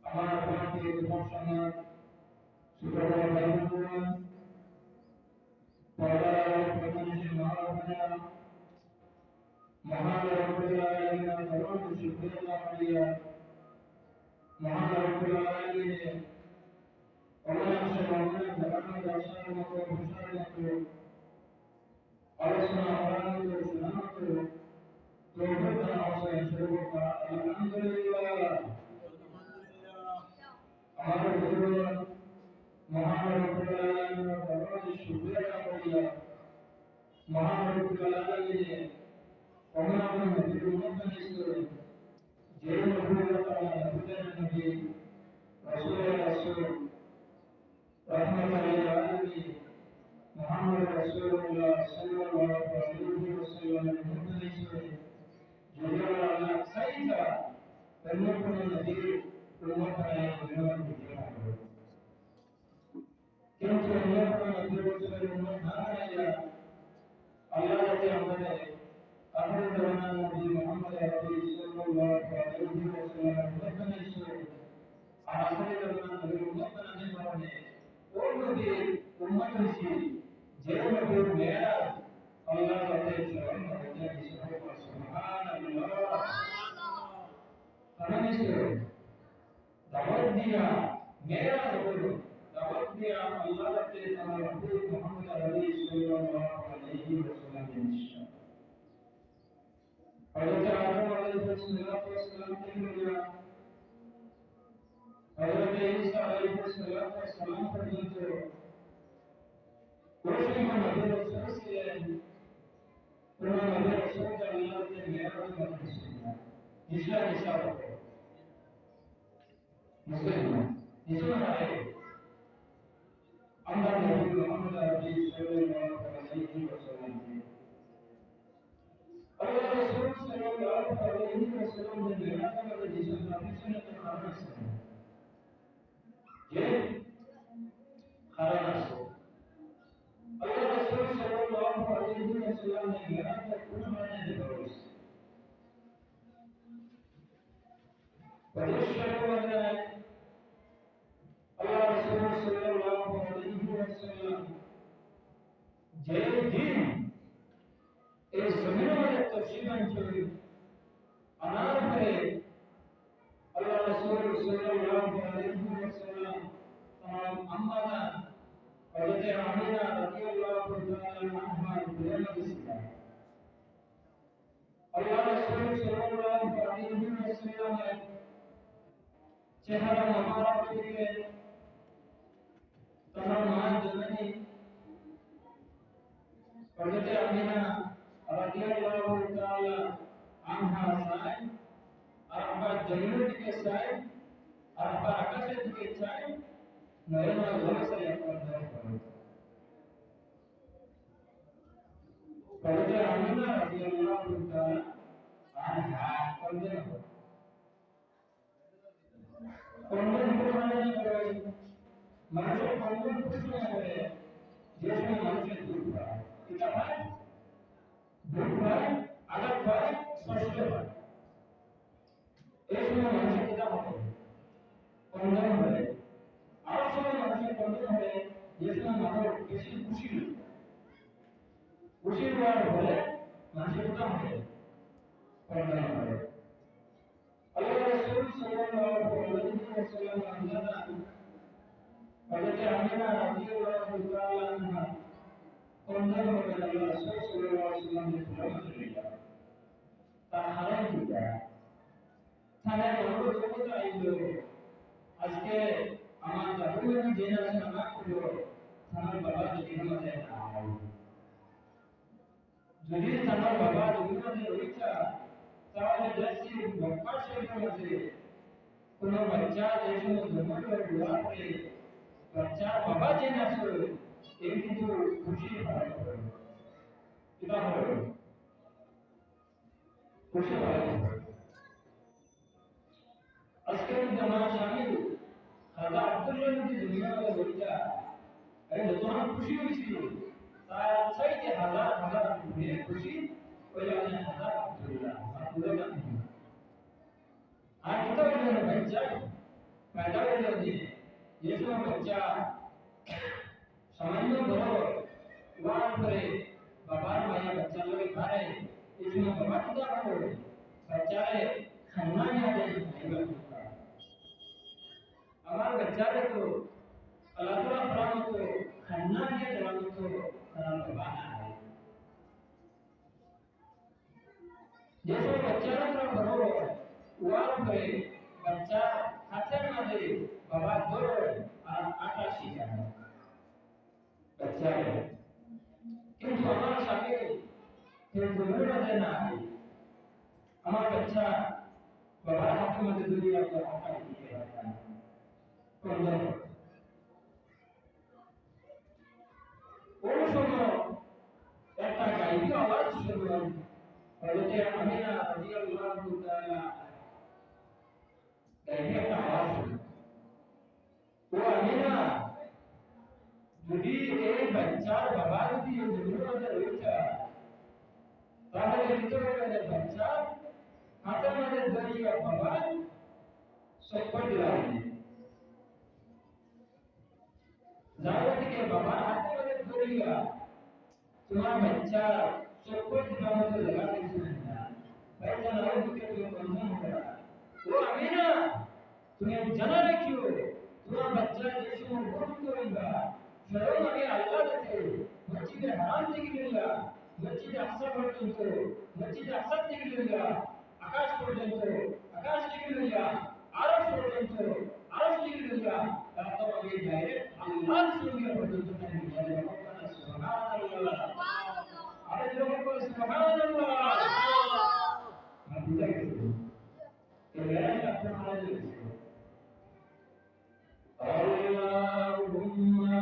আমার আপনাকে তোমার সমাজ সুতরাং ভাইবোনেরা পর্দার প্রতিনিধি মহারাজা মহান রব্বুল আলামিনের দরবারে শুকরিয়া করিয়া মহান রব্বুল আলামিনের অনেক সময় জানানো দর্শনের মতো ঘোষণার মতো আলোচনা করার মতো শোনার মতো তৌফিক দান করেন সর্বদা আলহামদুলিল্লাহ। আমার গুরুজন মহান রব্বুল আলামিনের দরবারে শুকরিয়া করিয়া মহান রব্বুল আলামিনের অনেক নবীর উম্মত হিসেবে যে নবীরা তারা নবীদের নবী রাসূলের রাসূল রহমতুল্লাহ আলাইহি মুহাম্মদ রাসূলুল্লাহ সাল্লাল্লাহু আলাইহি ওয়াসাল্লামের উম্মত হিসেবে যদি আল্লাহ চাইতা অন্য কোন নবীর উম্মত বানায় দুনিয়ার ভিতরে রাখবে, কিন্তু অন্য কোন নবীর উম্মত না বানাইয়া আল্লাহ যাতে আমাদের আখের জামানার নবী মুহাম্মদ সাল্লাল্লাহু আলাইহি ওয়াসাল্লামের উম্মত হিসেবে আর আখের জামানার নবীর উম্মত বানানোর কারণে ওই নবীর উম্মত হইছি যে নবীর মেরাজ আল্লাহ যাতে স্মরণ করতে হিসেবে সুবহানাল্লাহ। কারণ দাওয়াত দিয়া মেরাজ হলো দাওয়াত দিয়া আল্লাহ যাতে আমার রাসূল মুহাম্মদ সাল্লাল্লাহু আলাইহি ওয়াসাল্লামের নিশান হযরত আদম আলাইহিস সালাম থেকে হযরত ঈসা আলাইহিস সালাম পর্যন্ত প্রত্যেক নবী রাসূল ছিলেন কোন নবী রাসূল আল্লাহকে মেরাজ করেছেন ইসলাম হিসাবে মুসলমান ইসলামে আমরা নবী মুহাম্মদ সাল্লাল্লাহু আলাইহি ওয়াসাল্লাম আল্লাহ রাসূল সাল্লাল্লাহু আলাইহি ওয়াসাল্লাম যে মেরাজ করেছেন তার পিছনে তো কারণ আছে, যে কারণ আছে। আল্লাহ রাসূল সাল্লাল্লাহু আলাইহি ওয়াসাল্লাম যে মেরাজ কোন মানে করেছেন পরিষ্কার আল্লাহ রাসূল সাল্লাল্লাহু আলাইহি ওয়াসাল্লাম যে দিন এই জমিনে তশরিফ আনছেন আনার পরে আল্লাহ রাসূল সাল্লাল্লাহু আলাইহি ওয়াসাল্লাম তার আম্মা জান হযরত আমিনা রাদিয়াল্লাহু তাআলা আনহার বিয়ে দিয়েছিলেন। আল্লাহ রাসূল সাল্লাল্লাহু আলাইহি ওয়াসাল্লামের চেহারা মোবারক থেকে তার মা জননী হযরত আমিনা রাদিয়াল্লাহু তাআলা আনহা চায় আর আবার জমিনের দিকে চায় আর আবার আকাশের দিকে চায়, নয়ন জলসায় আপনার দর করে হযরত আমিনা রাদিয়াল্লাহু তাআলা আনহা কন্যা করে মানুষের কল্যাণ ঘোষণা করে যে সময় মানুষের দুঃখ হয়, এটা হয় দুঃখ হয়, আঘাত হয়, কষ্ট হয়, এই সময় মানুষের এটা হবে কল্যাণ হবে। আর সময় মানুষের কল্যাণ হবে যে সময় মানুষ বেশি খুশি খুশি হওয়ার ফলে মানুষের এটা হবে কল্যাণ হবে। আল্লাহ রাসূল সাল্লাল্লাহু আলাইহি ওয়াসাল্লাম জানান হযরত আমিনা রাদিয়াল্লাহু তাআলা আনহা কন্যা হয়ে আল্লাহ রাসূল সাল্লাল্লাহু আলাইহি ওয়াসাল্লামের প্রেমে তার হারাই দিতা তাহলে বড় দেবতা আইলো আজকে আমার জাদুঘরে যে আছে না করলো তার বাবা যদি আমাদের যদি তার বাবা যদি রইতা তাহলে দেখছি মক্কা শরীফের মধ্যে কোন বাচ্চা যে সময় জন্ম করে দোয়া করে বাচ্চা বাবা যে আসলে এই কিন্তু খুশি হয় এটা হলো খুশি হয়। আজকের জামানা শামিল খাজা আব্দুল্লাহ যদি দুনিয়া में বইটা আরে যত খুশি হইছিল তার চাইতে হাজার হাজার খুশি ওই আমি হাজার আব্দুল্লাহ আব্দুল্লাহ আর কোথাও যেন বাচ্চা पैदा होने होती है जिसमें बच्चा सामान्य बड़ो वहाँ पर बाबा माया बच्चा लोग खाए इसमें बाबा कितना बड़ो बच्चा है खाना नहीं आता हमारे बच्चा है तो अल्लाह ताला फराम तो खाना नहीं जवान तो फराम बाबा है जैसे बच्चा ना बड़ो वहाँ पर बच्चा हाथे में बाबा दो आटा सीखा है बच्चा है किंतु हमारे सामने फिर दुनिया देना है हमारा बच्चा बाबा हाथ में दुनिया को आटा सीखे रहता है तो वो सुनो एक गायबी आवाज सुनो और ये अमीना रजी अल्लाह ताला गायबी का आवाज सुनो वो अमीना যদি এই বাচ্চার বাবা যদি জমির রয়েছে তাহলে ভিতরে বাচ্চা হাতের মধ্যে ধরিয়া বাবা সক্কর দিলাম যারা থেকে বাবা হাতের মধ্যে ধরিয়া তোমার বাচ্চা সক্কর দিলাম তো লাগা দিয়েছেন না বাচ্চা না দিকে তুমি বন্ধন করা ও আমিনা তুমি জানা রাখিও তোমার বাচ্চা যে সময় গ্রহণ করেगा स्वयं अभी अल्लाह देते मस्जिद हराम दिखेगा मस्जिद अक्सा पढ़ते मस्जिद अक्सा दिखेगा आकाश पढ़ते आकाश दिखेगा आरश पढ़ते आरश दिखेगा तो अभी डायरेक्ट अल्लाह सुनिए पढ़ते हैं सुभान अल्लाह अरे लोगों को सुभान अल्लाह आप देखिए कि मेरा अपना हाल है अल्लाहुम्मा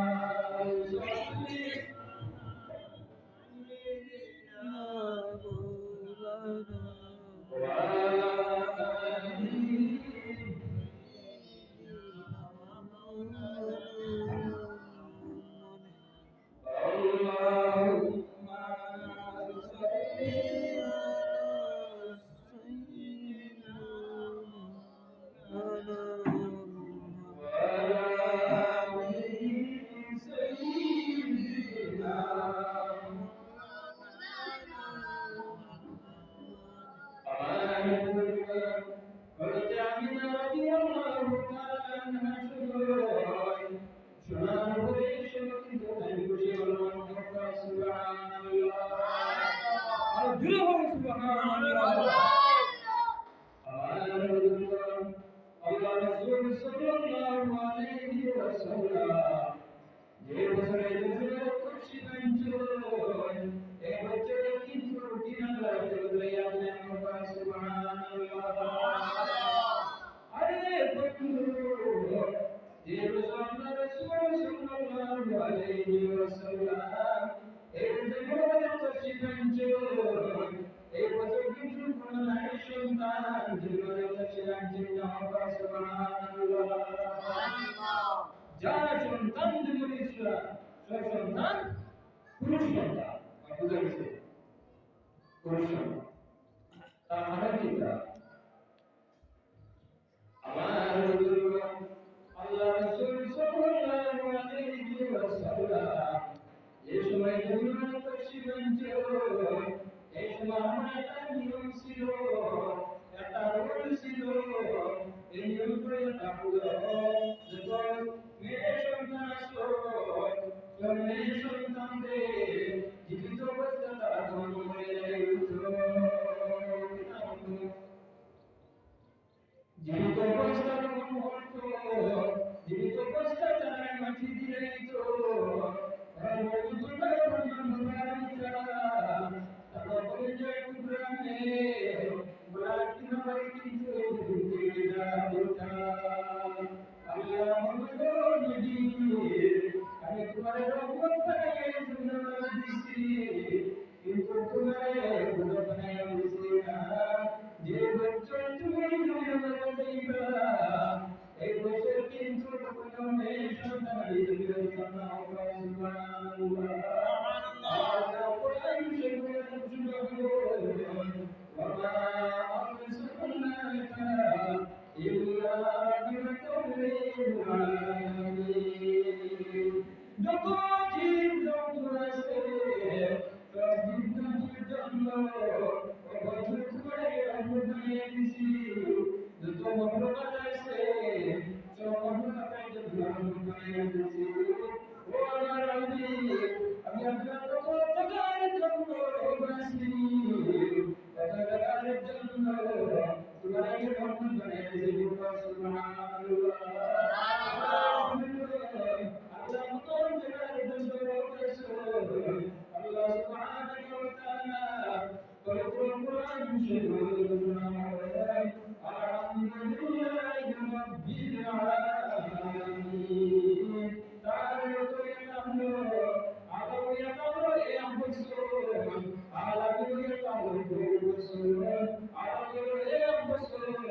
রব্বিল আলামিন তার তো ইয়াকামলো আলো ইয়াকামলো ইয়ামসুন আলামিন ইয়াকামলো ইয়ামসুন আলামিন ইয়ামসুন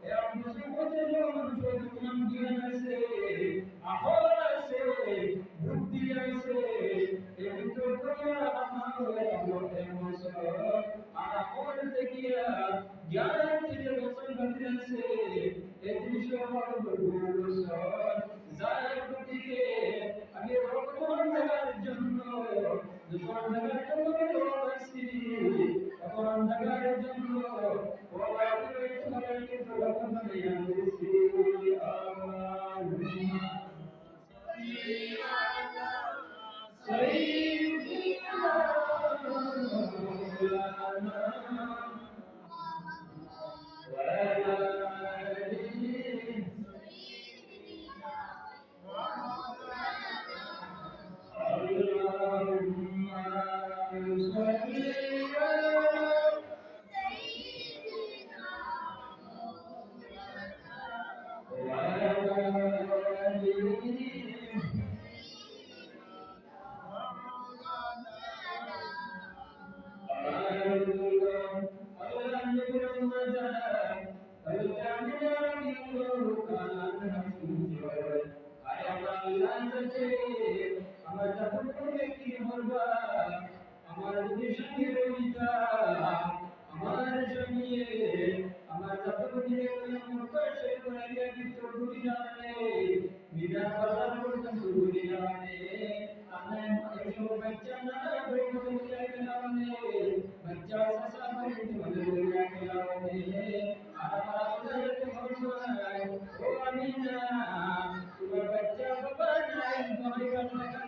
ইয়ামসুন কতজন শুধুম জ্ঞান আছে আহল আছে বুদ্ধি আছে এই তো দুনিয়া আমার ইয়ামসুন আর আমল থেকে জ্ঞান থেকে বসন বদলেছে এই জিনিসটা আমার বলুন যার প্রতিকে আমি রকম দেখার জন্য দুশ্মন দেখার জন্য ভালোবাসি তখন দেখার জন্য ওরা করে তোমার কিন্তু রকম নিয়ে আসছি আল্লাহুম্মা সাইয়্যিদিনা মাওলানা আমার যখন করবে কি বলবা আমার যদি সঙ্গে রইতা আমার সঙ্গে আমার যখন দিলে মুখে সে করে ভিতর ঢুকি জানে বিনা বাজার পর্যন্ত ঢুকি জানে আমি এসব বাচ্চা না বলবো জানে বাচ্চা সাসা পর্যন্ত বলে জানে আর আমাদের বলবো ও আমি না তোমার বাচ্চা বাবা নাই তোমার বাচ্চা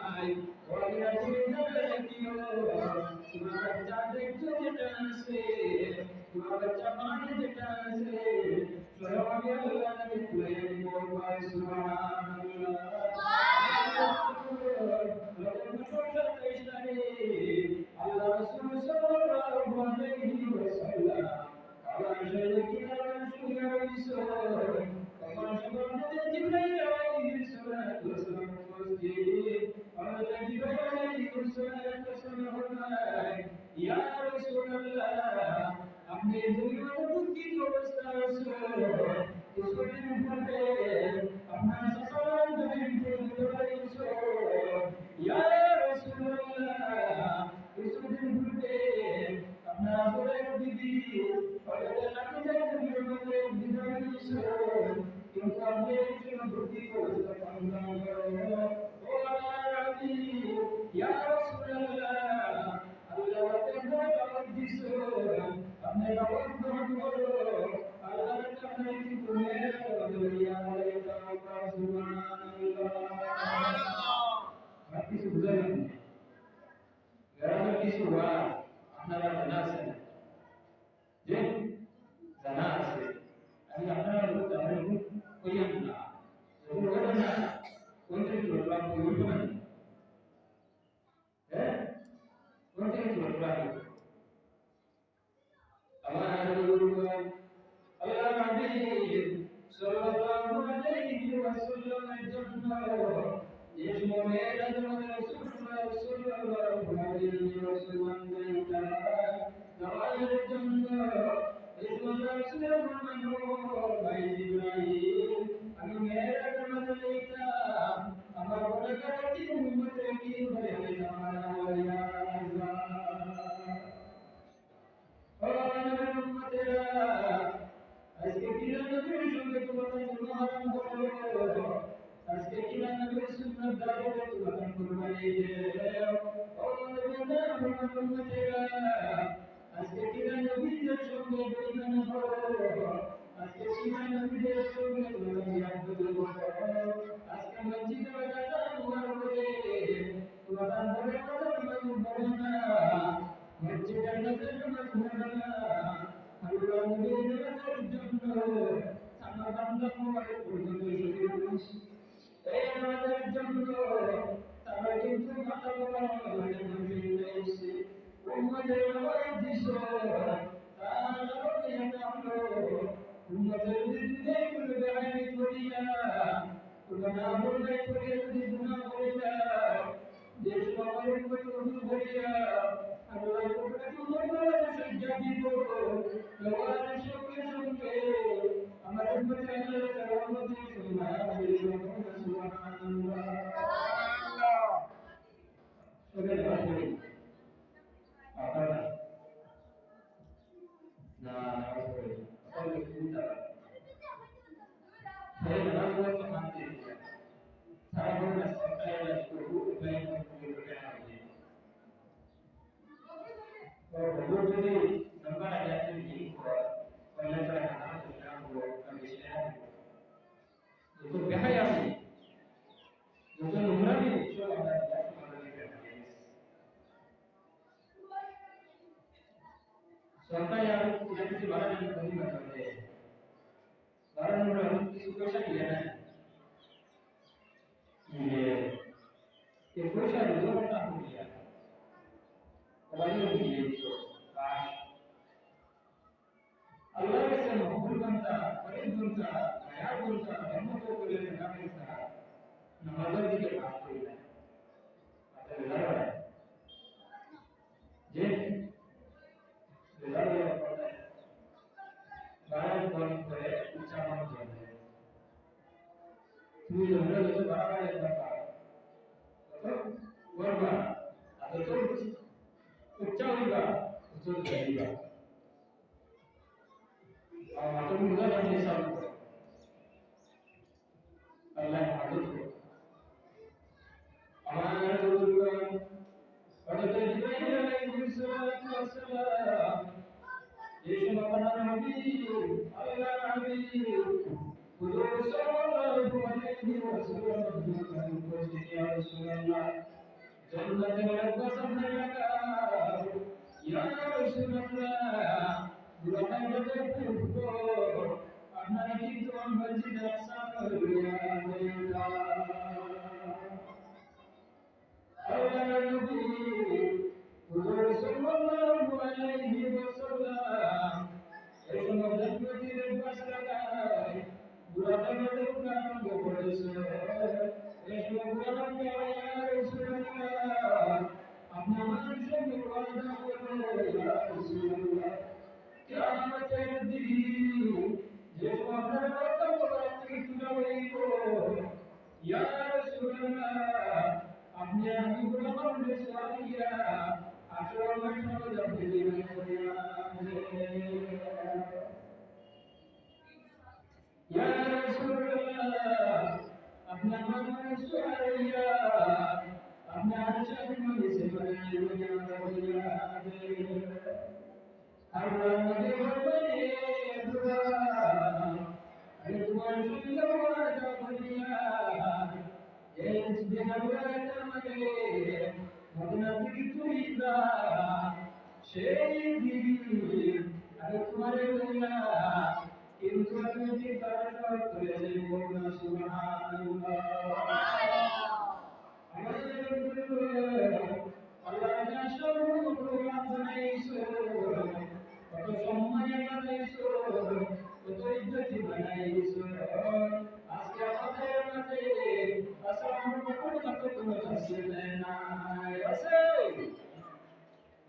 নাই ও আমি না তুমি জানে কি তোমার বাচ্চা দেখছো যেটা আছে তোমার বাচ্চা মানে যেটা আছে চলো আমি আল্লাহ নবী তুলে বলবো সুবহানাল্লাহ আল্লাহ রাসূল সাল্লাল্লাহু আলাইহি ওয়াসাল্লাম আল্লাহ শরীরে কি নাম শুনে রইছো তখন সকল জিবরাইল আলাইহিস সালাতু ওয়াসসালাম উপস্থিত আল্লাহ জিবরাইল আলাইহিস সালাতু ওয়াসসালাম ইয়া রাসূলুল্লাহ আপনি দুনিয়াতে দুঃখিত অবস্থা আছো কিছুদিন পরে আপনার সাসারাম জমিন থেকে রইছো ইয়া রাসূলুল্লাহ কিছুদিন পরে আপনার বড় দিদি বড় নাকি জমিনের মধ্যে বিদায় দিছো কিন্তু আপনি একজন দুঃখিত অবস্থা পালন করো ও আল্লাহর নবী ইয়া রাসূলুল্লাহ আল্লাহ আপনাকে দাওয়াত দিছো আপনি দাওয়াত গ্রহণ করো আল্লাহর কাছে কিন্তু মেরে আলাইকা সুবহানাল্লাহ আর কিছু বুঝালেন গ্রামের কিছু ওয়া আপনারা জানা আছে যে জানা আছে আমি আপনারা লোক জানেন কইয়ান না যখন ওটা না কোন থেকে লোকরা বলবো না হ্যাঁ কোন থেকে লোকরা আমার আল্লাহ নবী সাল্লাল্লাহু আলাইহি ওয়াসাল্লামের জন্য ইস মেরাজ রাসূলুল্লাহ সাল্লাল্লাহু আলাইহি ওয়াসাল্লাম গায়তা নামাজের জন্য ইস রাসূলের নূর ভাই জিবরাইল আমি মেরাজ নামাজ লইতাম আমার গুনাহগার কি উম্মতের কি বলে আমার আল্লাহ আজকে কিনা নবীর সঙ্গে তোমাদের হারাম করলো আজকে কিনা নবীর সুন্নাত দাঁড়িয়ে তোমাদের কুরবানি দেও ও নবী না উম্মতেরা আজকে কিনা নবীর সঙ্গে বেঈমান করো আজকে কিনা নবীর সঙ্গে তোমাদের ইয়াদুল করো আজকে মসজিদে বাজার মুবারক করে তোমাদের বড় কথা বলো না মসজিদের নজর বলো না আল্লাহ নবীর জন্য আমার বান্দা মোবারক পর্যন্ত শহীদ হয়েছে এই আমাদের জন্য তারা কিন্তু মাথা বলা মানে মসজিদ হয়েছে উম্মতের নামাজ দিছো তারা নামাজে কামলো উম্মতের দিনে কোনো বেআইনি করিয়া কোনো না বললে করিয়া যদি গুনাহ করিয়া যে সবার উপর ওযু করিয়া আল্লাহ তাআলা তোমার সজ্জা দিব তোমার সঙ্গে সঙ্গে আমার উম্মতে আল্লাহ তাআলা সুবহানাল্লাহ সুবহানাল্লাহ সুবহানাল্লাহ আপনারা না আপনারা চিন্তা saya membuat semangat saya merasa saya cukup baik untuk berkarya kalau jadi nampak ada ini kalau saya harus sedang buat kondisinya itu bahaya sih itu umrah ini coba ada sampai yang tidak dibalas dengan kondisi barang orang itu bisa dia ये कोशा जो होता हो गया वाली ये तो काश अल्लाह से मोहब्बत बनता फरीद बनता दया बनता रहमत को ले ना मिलता नमाज़ के पास कोई नहीं आता लड़ा है जे लड़ा है बाहर कौन करे ऊंचा मन जाने तू जंगल तो बराबर है बाबा वर्गा आता तो ऊंचा होगा तो जाएगा आता मुझे नहीं सब अल्लाह मदद करो हमारे बुजुर्ग हज़रत जिब्राइल अलैहिस्सलाम ये अपना नबी अल्लाह नबी हुजूर सल्लल्लाहु अलैहि वसल्लम को या रसूल अल्लाह जन्नत में कसम लगा या रसूल अल्लाह बुरा लगे को अपना की तो मस्जिद अक्सा पर गया अल्लाह नबी हुजूर सल्लल्लाहु अलैहि वसल्लम ऐसे मदद में तेरे पास लगा बुरा लगे का को पड़े से ऐसे बुरा लगे या रसूल अल्लाह अपना मन से वादा करो या रसूल अल्लाह क्या मत दी ये तो अपना वादा करो कि तुझे को या रसूल अल्लाह अपने आगे बुरा करने से आया आशा में चलो जब दिल में या रसूल अल्लाह अपना मन से आया अपने आशा में से बने अल्लाह मुझे बने दुआ अरे तुम्हारी दुआ का बनिया ये दिन अल्लाह मगे मदना की तुईदा शेदी अरे तुम्हारे दुनिया किंतु अपने की तरफ तुझे बोलना सुभान अल्लाह का शरण कुरान नहीं सो तो सम्मान नहीं सो तो इज्जत बनाई सो আজকে আমাদের মাঝে আসসালামু আলাইকুম কত কোন আছে না আছে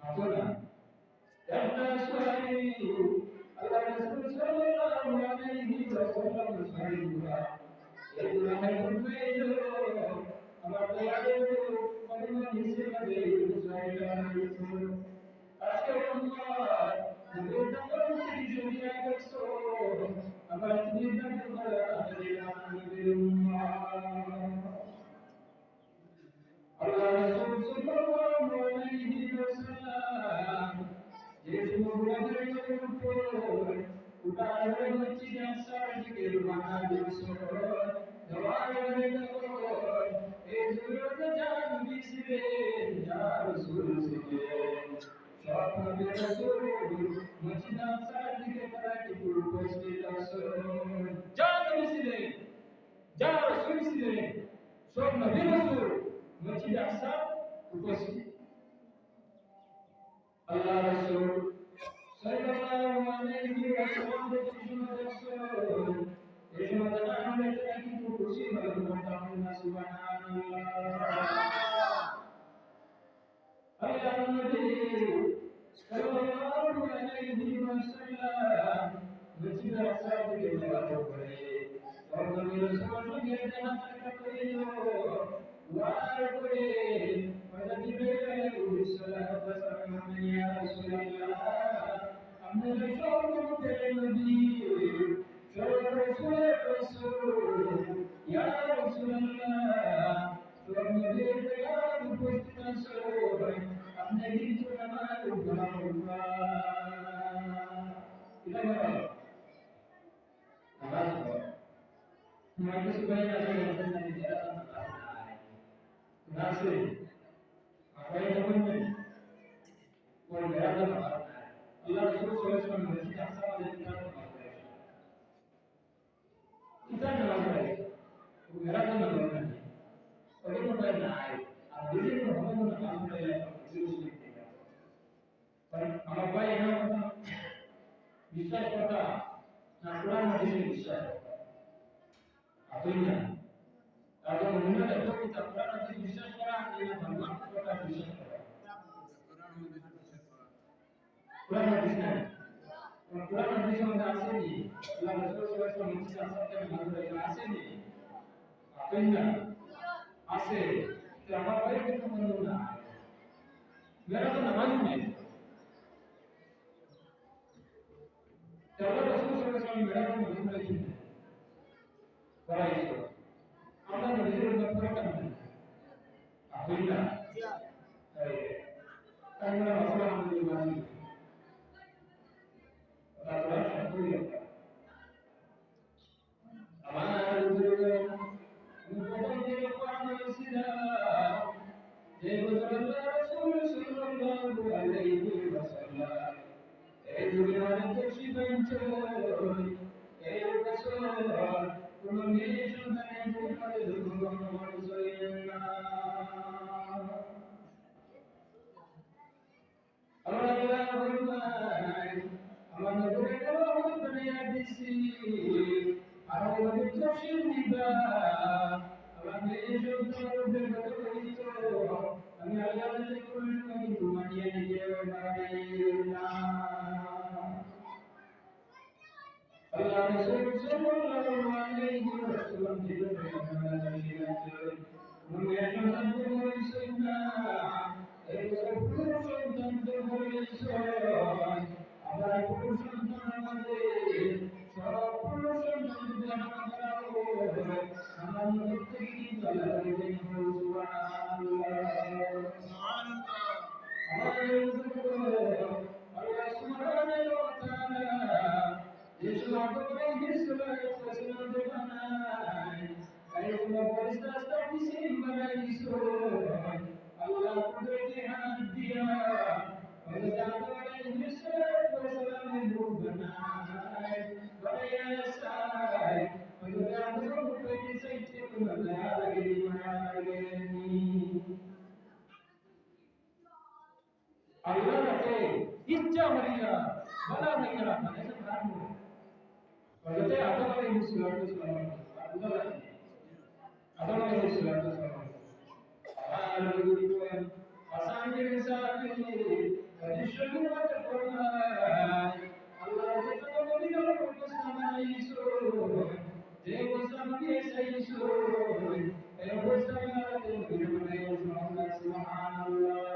আপনারা একটা সুরাই আল্লাহ রাসূল সাল্লাল্লাহু আলাইহি ওয়াসাল্লাম সুরাইগুলা এগুলা হইলো আমার দয়ালের পরিমাণ হিসেবে সুরাইটা আজকে আল্লাহ দুটো করে জড়িয়ে গেছো আবার তুমি জানো আল্লাহ রাসূল সাল্লাল্লাহু আলাইহি ওয়াসাল্লাম যে মুরাদের উপর উঠারে মসজিদ আসার দিকে রওনা দিয়েছো দওয়ারে দেখো এই জুরত জান বিসরে ইয়া রাসূল সিলেন সব নবী রাসূল মসজিদ আসার দিকে তারা কি উপস্থিত আছো জান বিসরে যা রাসূল ছিলেন সব নবী রাসূল মসজিদ আকসা উপস্থিত আল্লাহ রাসূল sallallahu alaihi wasallam subhanallah. Allah Nabi sallallahu alaihi wasallam bercita rasa berjaya boleh. Orang Rasul kita nak katakan war boleh. Pada Jibril sallallahu alaihi wasallam ya Rasulullah, हमने रसूल को तेरे नबी रसूल या रसूल अल्लाह तो नबी तैयार उपस्थित रसूल हमने भी सुना हुआ इधर आवाज को हमारे सुबह ना नहीं जरा नासे apa yang teman-teman और मेरा तो Allah Rasul SAW bercakap sama dengan kita dalam hal मेरा तो मतलब नहीं और ये तो नाई अब दिल्ली में हम लोग काम कर रहे हैं पर हमारे भाई है ना विश्वास करता ना कुरान में जिसे विश्वास करता अब ये अगर उन्होंने तो किताब कुरान में विश्वास करा ये भगवान का विश्वास करा कुरान में किसने और कुरान में जिसे हम आसे नहीं अल्लाह रसूल सल्लल्लाहु अलैहि वसल्लम मुझसे सबके मालूम है आसे नहीं अपना आसे तो हमारा भाई भी तो मालूम ना मेरा तो मालूम है तो अल्लाह रसूल सल्लल्लाहु अलैहि वसल्लम मेरा तो मालूम नहीं है बड़ा इसको Allah Nabi berfirman apabila karena Rasulullah menjadi Rasulullah satu ya amanah berjalan untuk menjalankan Islam jadi Rasul sallallahu alaihi wasallam itu dengan kesyifan joy Rasul Communication and Allah Rasul sallallahu alaihi wasallam Allah kata, "Ijja Maria, bala Maria, mana sebenarnya?" Kalau saya ada orang yang Islam itu selama, ada lagi. Ada orang yang Islam itu selama. Ada begitu kan, asalnya misalnya ini, jadi semua terpuruk. Allah itu kalau dia berfokus sama Yesus, dia bersama Yesus. Dia bersama Tuhan Subhanallah.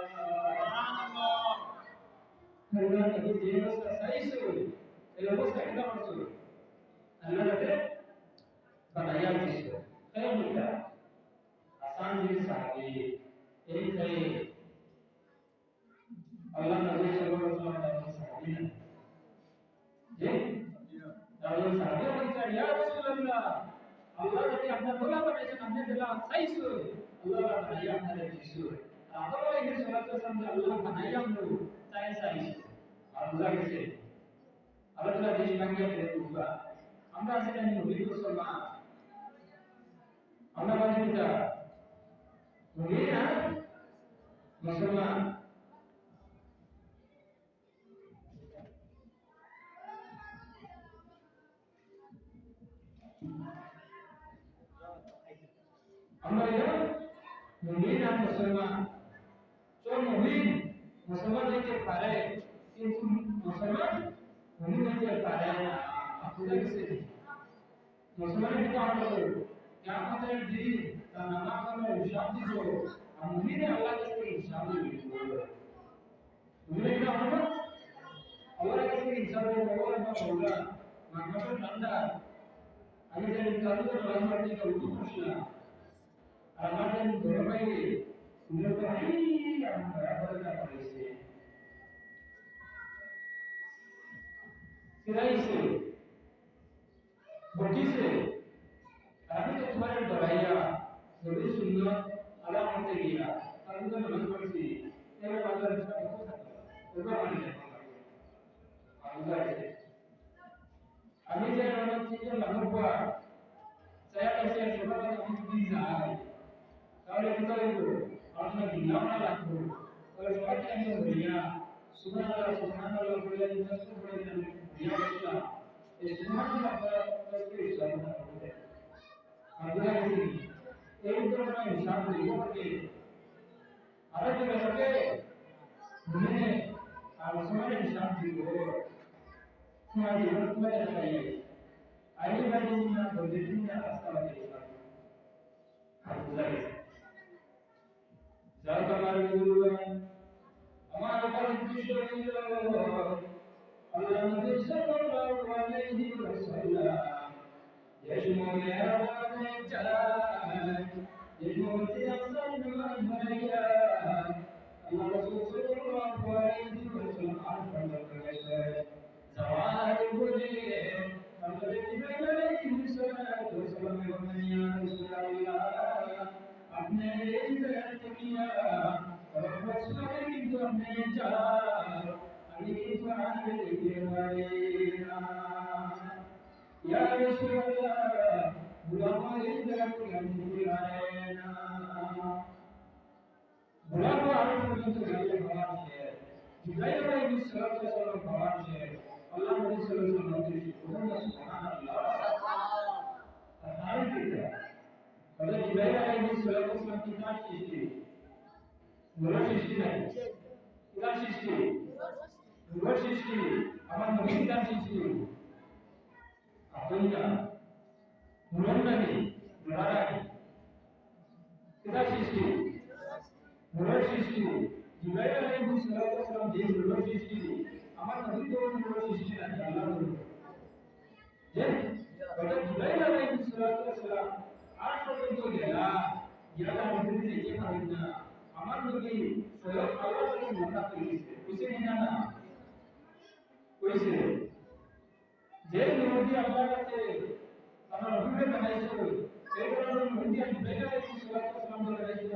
Allah itu dia bersama Yesus. Dia bersama kita. Allah itu बताया जिसको कई मुद्दा आसान भी साथी एक कई अल्लाह नबी सल्लल्लाहु अलैहि वसल्लम जी दारू साथी बोलता या रसूलल्लाह अल्लाह ने अपना बोला बनाया हमने दिला सही सो अल्लाह बनाया हमने जिसको अगर वो ये सलात समझ अल्लाह बनाया हम लोग सही अल्लाह कैसे अल्लाह तेरा देश मांगे हुआ আমরা সেটা নিয়ে নবী মুসলমান আমরা বাজি পিতা নবী না মুসলমান আমরা এটা মুমিন আর মুসলমান তো মুসলমান হইতে পারে কিন্তু মুসলমান মুমিন হইতে পারে না বুঝা গেছে মুসলমান কিন্তু আমরা কিয়ামতের দিন তার নামাজ আমরা হিসাব দিব আর মুমিনে আল্লাহ কাছে হিসাব দিব মুমিনে কি আমরা আল্লাহর কাছে হিসাব দিব আল্লাহ বললা মানবত ঠান্ডা আমি জানি কাজে রহমান থেকে উঠে আসলাম আর আমাদের ধরে পাইলে সুন্দর করে আমরা বড়টা করেছে सिराइसे बटी से अभी तो तुम्हारे डराइया बड़ी सुंदर आराम होते गया अभी तो नमक पड़ती तेरे बाजार इसका हो सकता ऊपर आने लगा आऊँगा ऐसे अभी जो नमक चीज़ें नमक हुआ saya कैसे सुबह का हम बीज आए kalau kita itu orang yang dilawan laku kalau seperti yang beria subhanallah boleh itu boleh dia baca subhanallah pasti Islam ada ada ini itu orang Islam itu pakai ada juga pakai ini kalau semua Islam itu semua itu semua ada ini ada bagian berbeda asal Islam ada Jangan kemarin duluan. Amal kalau Krishna Allah, Allah Nabi Sallallahu Alaihi Wasallam. Yeshua Yahweh Jalan, Yeshua Tiasa Nama Maria. Allah Rasul Sallallahu Alaihi Wasallam Arfan Berkata, Zawal Budi, Allah Nabi Alaihi Wasallam Berkata, Rasulullah. अपने इज्जत किया और रसूल की तो अपने जान अली जान लेके वालेना या रसूल अल्लाह बुलावा इज्जत करना बुलावा आरज़ करते गए भगवान से जिब्राइल अलैहिस्सलाम भगवान से अल्लाह नबी सल्लल्लाहु अलैहि वसल्लम सुभान अल्लाह Kalau dibayar ini selalu kita sisi, dua sisi lagi, kita sisi, dua sisi, aman kita sisi, apa ini? Bulan lagi, bulan lagi, kita sisi, dua sisi, dibayar ini selalu dia dua sisi, aman itu dua sisi lagi, Allah dulu. Jadi, kalau dibayar ini selalu আর পর্যন্ত গেলা গেলা মধ্যে যে পারেন না আমার নবী স্বয়ং আল্লাহকে মনে করেছে বুঝে না না কইছে যে নবী আল্লাহর কাছে আমার নবীকে বানাইছিল এই কারণে নবী আমি বেগারে সালাত সালাম করেছিল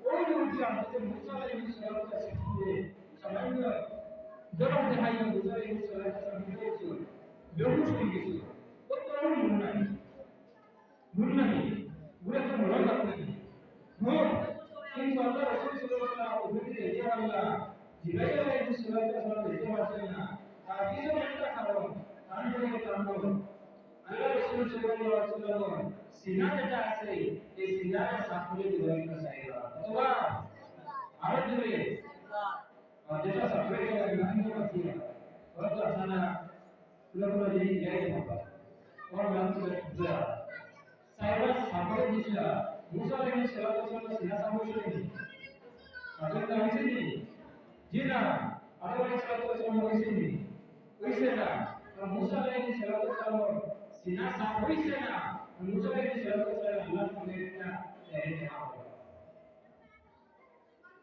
ওই নবী আমাদের মুসা আলাইহিস সালাতু শিখিয়ে সামান্য জবাব দেখাই না মুসা আলাইহিস সালাতু সালাম করেছিল বেহুশ হয়ে গেছিল ও তো নুন নাই Bukan semula lagi. Nur. Ini Allah Rasul Sallallahu Alaihi Wasallam dia Allah. Jika dia itu Sallallahu Alaihi Wasallam, tapi itu mereka haram. Anda yang tahu. Allah Rasul Sallallahu Alaihi Wasallam. Sina jata asai. Ini sina sapule diwali kasaiya. Atau ada juga. Jata sapule yang lain juga dia. Waktu asana. Sudah jadi jaya apa? Orang langsung berjalan. Saya sampai di sini, Musa ini selalu sila sampai sini. Ada yang sini, Jina, ada yang selalu sampai sini. Wisena, Musa ini selalu sila sampai sini. Musa ini selalu Allah mengertinya dari apa?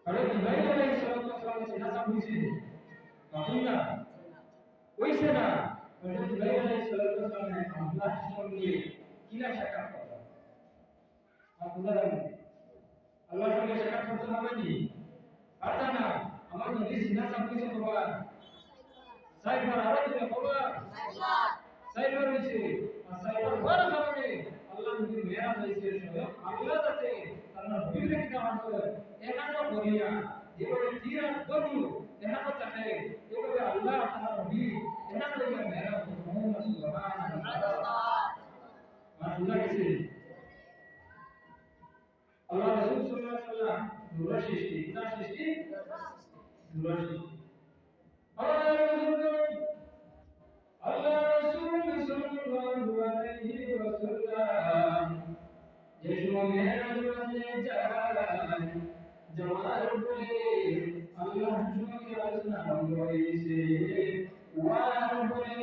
Kalau Ibrahim ini selalu sila sampai sini, maksudnya, Wisena, kalau Ibrahim ini selalu Allah mengerti. Kila syakar pada. Apabila Allah sudah syakar pada nama ini, artinya amal nanti sinar sampai seberapa. Saya berharap tidak berapa. Saya berisi, saya berharap kami Allah nanti merah dari sini. Allah tadi karena bila kita masuk, enak beria. Jika dia dulu, enak cahaya. Jika Allah karena beri, enak lagi merah. Muhammad Subhanahu Wa Taala. Masuklah ke sini. দূর সৃষ্টি তার সৃষ্টি দূর সৃষ্টি আল্লাহ রাসূল সাল্লাল্লাহু আলাইহি ওয়াসাল্লাম যে সময় মেরাজে যায় যাওয়ার পরে আল্লাহর সঙ্গে আলোচনা হয়েছে ওয়ার পরে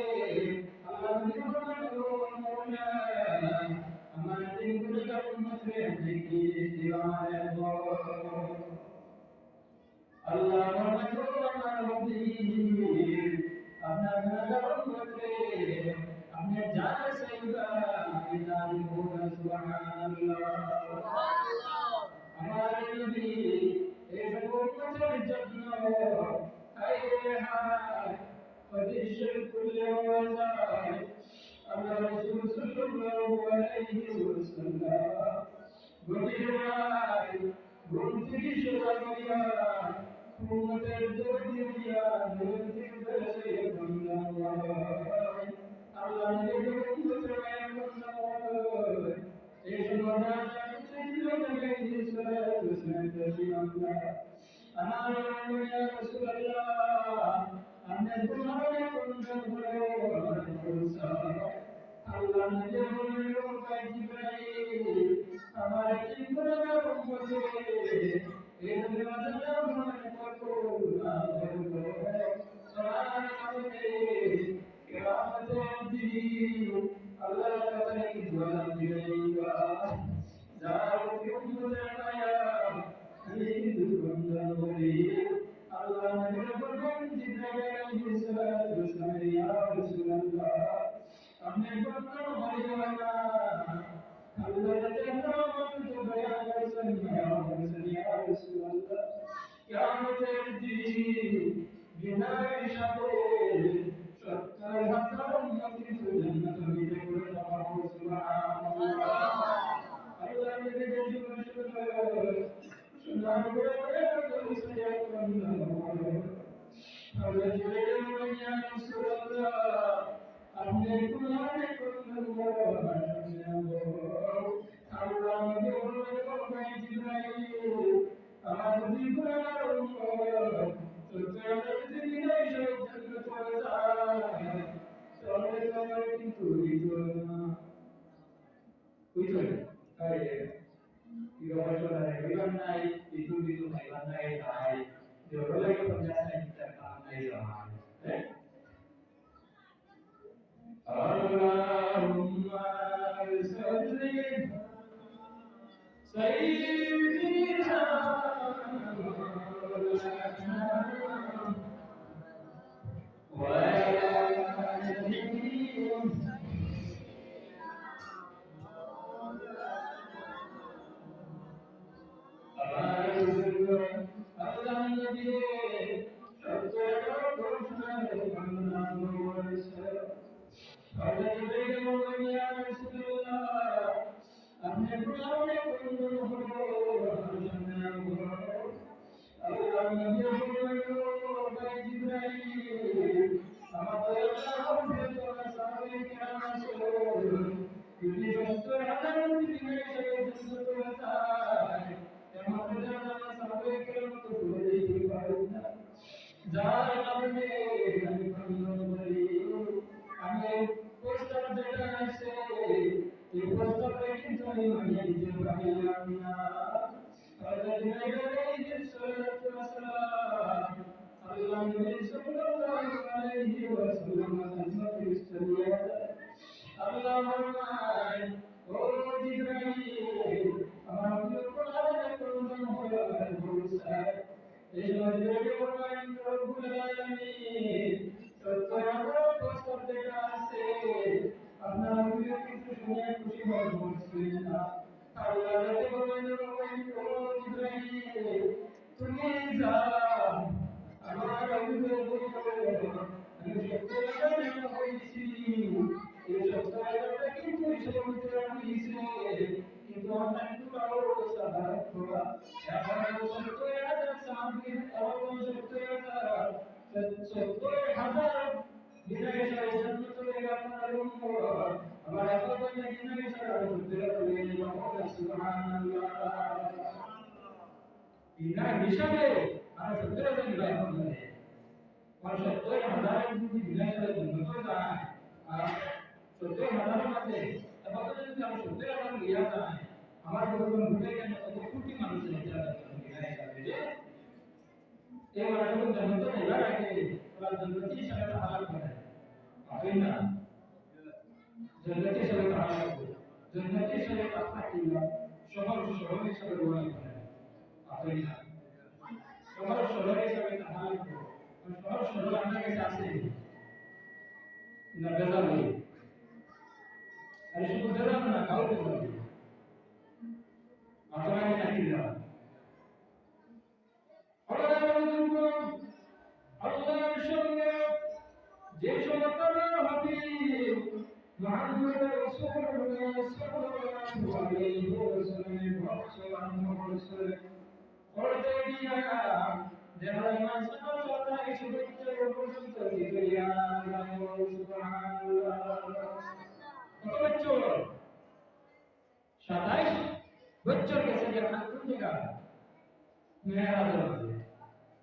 আল্লাহ মওলা আমার দিনগুলো কেমন হবে দেখি দিওয়ার আল্লাহ আমার নবী আপনার নাম করে আপনি জান সাইবা বিদান হোনা সুবহানাল্লাহ আমার নবী এই সকলের জন্য খাইরে হায় ফদিশল কুল্লি ওয়াজাই আল্লাহ রাসূল সাল্লাল্লাহু আলাইহি ওয়াসাল্লাম গভীরায় ঘুম থেকে সোজা করিয়া উম্মতের দরদিয়া দরদির দেশে বাংলায় আল্লাহ নবী উম্মতের বাংলায় এই সময় জানতে লাগে ইসলাম সুন্নাত আমার ইয়া রাসূলুল্লাহ আমি তোমার কোন আল্লাহ নবী বললেন জিবরাইল আমার জীবনের উম্মতে এই দুনিয়াতে মনে করো না কিয়ামতের দিন আল্লাহ তাআলা কি জবাব দিবেগা যার উম্মতের মায়া এই দুনিয়া বলি আল্লাহ নবী বললেন জিবরাইল আলাইহিস সালাতু ওয়াসসালাম ইয়া রাসূলুল্লাহ আপনি বলতে পারবেন না আল্লাহ তাআলা বয়ান করেছেন ইয়া রাসূলুল্লাহ কিয়ামতের দিন বিনা হিসাবে ৭০,০০০ উম্মতকে জান্নাতে নিতে করে যাওয়া সুবহানাল্লাহ আল্লাহ নবী বলেন সুন্নাত করে মুসলিম আল্লাহ জিবরাইল ইয়া রাসূলুল্লাহ আপনি কুরআনে আল্লাহ নবী বলেন জিবরাইল আমার জীবনের তোর দিন এই সব চলে যায় চলে চলে কিন্তু বুঝলে তাই ইবাদত ইবাদত নাই itu ibadah নাই जो रोले को समझाना है काम नहीं रहा है اللهم صل سيدنا وعلى آله Allah Nabi যার কারণে আমি খণ্ডন করি আমি প্রস্তাব যেটা আছে এই প্রস্তাবটা কিন্তু আমি মানিয়ে দিতে পারলাম না হযরত ইব্রাহিম সাল্লাল্লাহু আলাইহি ওয়াসাল্লাম আল্লাহ নবী সাল্লাল্লাহু আলাইহি ওয়াসাল্লাম তাসমাতে ইসলামিয়া আল্লাহ ফরমায় ও জিবরাইল আমার কোরআনে কোরআন হলো ভরসা এই মজবুরি ফরমান রব্বুল আলামিন সত্তর প্রস্তাব যেটা আছে আপনার উপরে কিছু শুনে খুশি হওয়ার বলছেন না আল্লাহ রাতে বলেন ও জিবরাইল তুমি যাও আমার উপরে বলো আমি সত্তর হয়েছি এই সত্তরটা কিন্তু সমুদ্র হয়েছে কিন্তু আমরা একটু আরো সাহায্য করা এখন সত্তর সামনে এবং সত্তর হাজার বিনয় সারা জন্নত লেগে আপনার আমার এত বিনয় সারা সত্তর লেগে সুবহানাল্লাহ বিনা হিসাবে আর 70,000 বিবাহ করে और 70,000 যদি বিবাহ করে জন্ম যায় আর 70,000 মধ্যে তখন যদি আমরা 70,000 লিয়া যায় আমার যখন ভুলে গেলে কত কোটি মানুষের বিচার বিবাহ করে এই মানুষের জন্ম তো এবার আগে ওরা জন্মতি হিসাবে হালাল করে আপনি না জন্মতি হিসাবে হালাল করে জন্মতি হিসাবে কথা কি সহজ সরল হিসাবে গ্রহণ করে আপনি না সহজ সরল হিসাবে হালাল করে সহজ সরল আপনার কাছে আছে না বেজাল নেই আর শুধু বেজাল না কাউ বেজাল নেই আপনারা নাকি না আল্লাহর সঙ্গে যে সমস্ত হাবিব মুহাম্মদ রাসূলুল্লাহ সাল্লাল্লাহু আলাইহি ওয়াসাল্লাম ভক্ত করতে গিয়া যারা ইমান সাথে শুভেচ্ছা উপস্থিত হইয়া সুবহানাল্লাহ কত বছর 27 বছর গেছে যে কোন জায়গা মেরাজ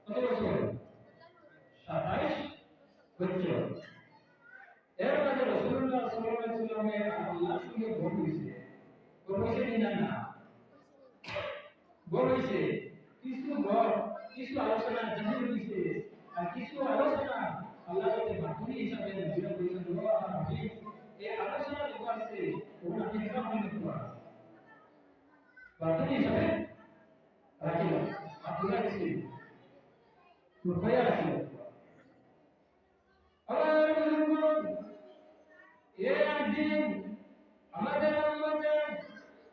কত বছর 27 বছর এর মাঝে রাসূলুল্লাহ সাল্লাল্লাহু আলাইহি ওয়াসাল্লামের আল্লাহর সঙ্গে ভোট হইছে না ভোট হইছে কিছু আলোচনা জাহির হইছে আর কিছু আলোচনা আল্লাহর কাছে বাতুনি হিসাবে নজর করেছেন আল্লাহ হাবিব এই আলোচনা যেগুলো আছে ওগুলো আপনি কেমন করা বাতুনি হিসাবে রাখিল আপনারা কিছু কৃপয়া রাখিল আমার বুজুর্গ এই একদিন আমাদের উম্মতে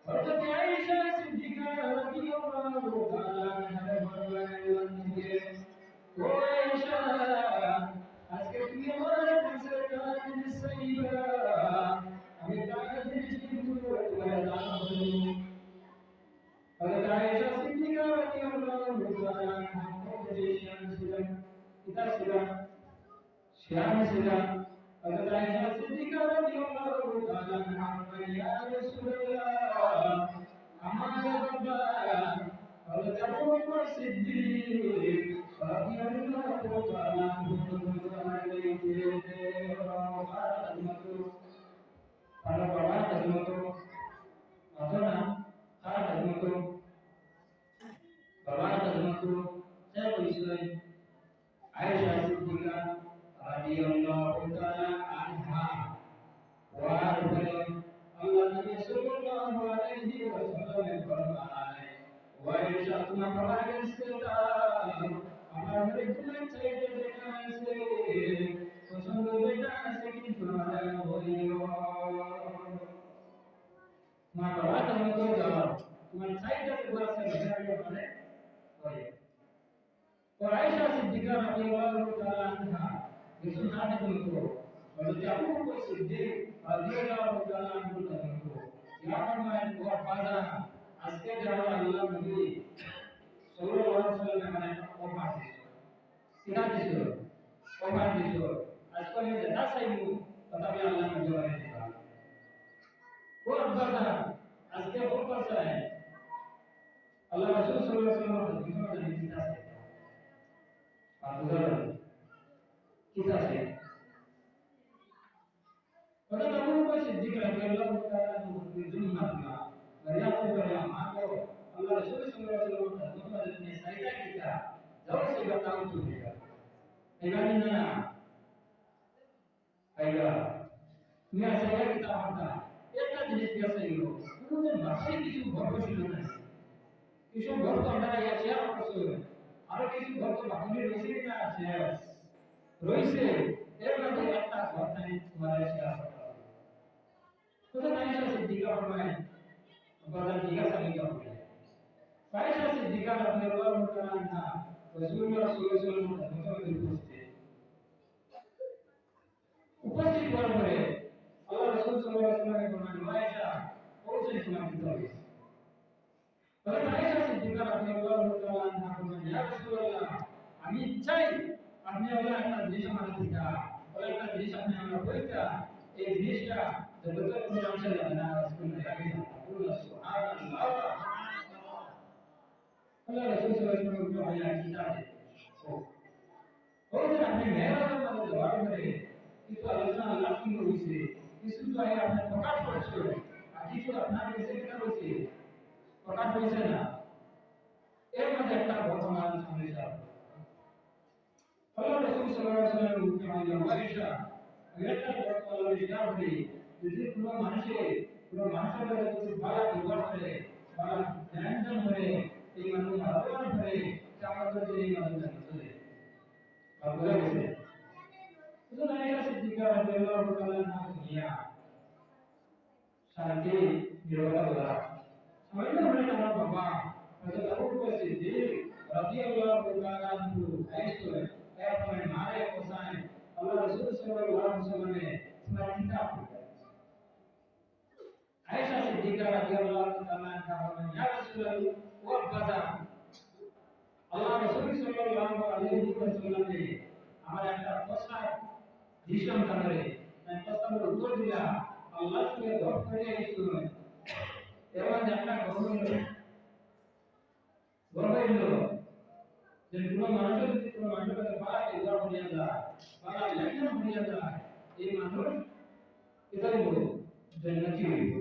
হযরত আয়েশা সিদ্দিকা রাদিয়াল্লাহু তাআলা আনহা বলেন ও আয়েশা আজকে তুমি আমার কাছে কাজ সাইবা আমি কাজ দিয়েছি তোমার দান করব হযরত আয়েশা সিদ্দিকা রাদিয়াল্লাহু তাআলা আনহা বলেন এটা শ্যাম ছিলেন হযরত আয়েশা সিদ্দিকা রাদিয়াল্লাহু তাআলা আনহা বলেন ইয়া রাসূলুল্লাহ আমার বাবা হযরত আবু বকর সিদ্দিক রাদিয়াল্লাহু তাআলা আনহু para bawa khidmatu atona har khidmatu bawa khidmatu saya boisoi Aisha Siddiqa radhiyallahu ta'ala anha wa beliau Allah Nabi sallallahu alaihi wasallam berfirman wa irsyaduna kabarin serta amar mereka cahaya dengan se kosong beda sedikit pada beliau maka wadah itu jawab cuma cahaya berasa benar pada beliau और Ayesha Siddiqa रज़ियल्लाहु ताआला अन्हा बिसुन्नात को और अबू बकर सिद्दीक रज़ियल्लाहु ताआला अन्हु को या फरमाए वो फाजा আজকে যারা আল্লাহ নবী সাল্লাল্লাহু আলাইহি ওয়াসাল্লাম মানে ওফার কিনা দিছিল ওফার দিছিল আজকে আমি যেটা চাইবো তথাপি আল্লাহ নবী বলে দিবা ও ফাজা আজকে ওফার চাই আল্লাহ রাসূল সাল্লাল্লাহু আলাইহি ওয়াসাল্লাম দিতে আছে Abdul kita sih. Pada tahun itu Siddiq radhiyallahu taala berjumpa makna. Dari aku berlama aku Allah Rasul sallallahu alaihi wasallam berjumpa saya kita jauh sebab tahu tu dia. Ini mana? Ayah. Ni saya kita apa? Eta jenis biasa itu. Kemudian masih কিছু গল্প ছিল না। কিছু গল্প আমরা ইয়া share করছি। আর কিছু গল্প বাকি রয়েছে না আছে রয়েছে এর মধ্যে একটা কথা তোমার শেয়ার করতে তো আয়েশা সিদ্দিকা ফরমায় বাজার জিজ্ঞাসা আমি করব আয়েশা সিদ্দিকা রাদিয়াল্লাহু তাআলা আনহা রাসূলুল্লাহ সাল্লাল্লাহু আলাইহি ওয়াসাল্লাম উপস্থিত হওয়ার পরে আল্লাহ রাসূল সাল্লাল্লাহু আলাইহি ওয়াসাল্লাম ফরমায় আয়েশা পৌঁছে তোমার ভিতরে তখন আয়েশা সিদ্দিকা রাদিয়াল্লাহু তাআলা আনহা বলেন ইয়া রাসূলুল্লাহ আমি চাই আপনি আল্লাহ একটা জিনিস আমাকে দিতা ওই একটা জিনিস আপনি আমরা বলতা এই জিনিসটা জগতের কোনো অংশে যাবে না রাসূলুল্লাহ আগে আল্লাহ সুবহানাল্লাহ আল্লাহ রাসূল সাল্লাল্লাহু হিসাবে ওই যে আপনি মেহরাবের মধ্যে জবাব করে কিছু আলোচনা আল্লাহ কি হয়েছে কিছু তো আপনি প্রকাশ করছে আর কিছু আপনার কাছে কি হয়েছে প্রকাশ হয়েছে না এর মধ্যে একটা বর্তমান সমস্যা আল্লাহ রাসূল সাল্লাল্লাহু আলাইহি ওয়াসাল্লাম উম্মে আয়েশা একটা বর্তমান বিষয় হবে যদি কোনো মানুষের কিছু ভালো ব্যবহার করে ভালো জ্ঞান করে এই মানুষ আলোচনা করে চামাতো এই মানুষ চলে আর বুঝা গেছে শুধু আয়েশা সিদ্দিকা রাদিয়াল্লাহু তাআলা নাম নিয়া শান্তি নিরবতা বলা সামান্য হলে আমার বাবা হযরত আবু বকর সিদ্দিক রাদিয়াল্লাহু তাআলা আনহু আয়েশা এরপরে মারে হোসেন আল্লাহ রাসূল সাল্লাল্লাহু আলাইহি ওয়াসাল্লামে স্মরণিতা আয়েশা সিদ্দিকা রাদিয়াল্লাহু তাআলা আনহা বলেন ইয়া রাসূলুল্লাহ ওয়া বাদা আল্লাহ রাসূল সাল্লাল্লাহু আলাইহি ওয়াসাল্লামে আমার একটা প্রস্তাব দিশাম করে मैं প্রস্তাবের উত্তর দিলাম আল্লাহ কে দর করে শুনুন এবার একটা গর্ব যে কোনো মানুষের বালা কে দর হয়ে যায় বালা লেখা হয়ে যায় এই মানুষ এটাই বলে জান্নাতি হইব